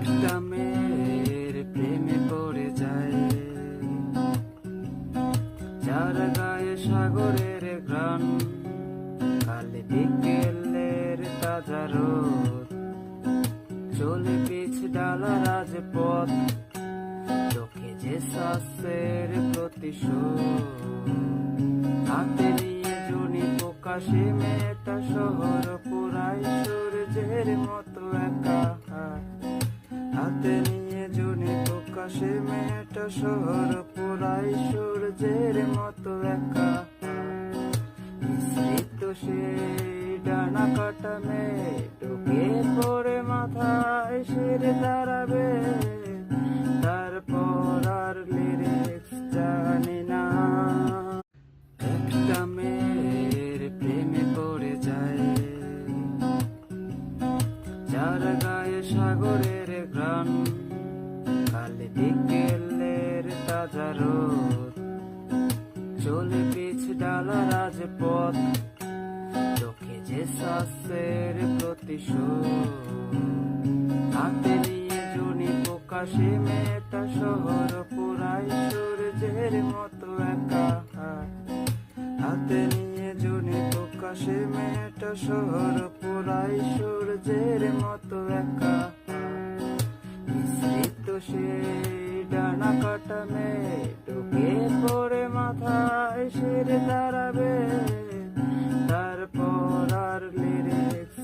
একটা মেয়ের প্রেমে পড়ে যায়, যার গায়ে সাগরের ঘ্রাণ, কালে বিকেলের তাজা রোদ, চলে পিছ ডালা রাজপথ, চোখে যে শ্বাসের প্রতিশোধ। হাতে নিয়ে জুনি পোকা, সে মেয়েটা শহর পুরাই সূর্যের মতো একা। হাতে নিয়ে জুনি পোকা, সে মেয়েটা শহর পুরাই সূর্যের মতো একা। মিশ্রিত সে ডানা কাটা মেয়ে, ঢুকে পড়ে মাথায় সেরে দাঁড়াবে, তারপর আর লিরিক্স জানি না। একটা মেয়ের প্রেমে পড়ে যায়, যার গায়ে সাগরের ঘ্রাণ, কালে বিকেলের তাজা রোদ, চলে পিছ ডালা রাজপথ, চোখে যে শ্বাসের প্রতিশোধ। হাতে নিয়ে জুনি পোকা, সে মেয়েটা শহর পুরাই সূর্যের মতো একা। হাতে নিয়ে জুনি পোকা, সে মেয়েটা শহর পুরাই সূর্যের মতো একা। মিশ্রিত সে ডানা কাটা মেয়ে, ঢুকে পড়ে মাথায় সেরে দাঁড়াবে, তারপর আর লিরিক্স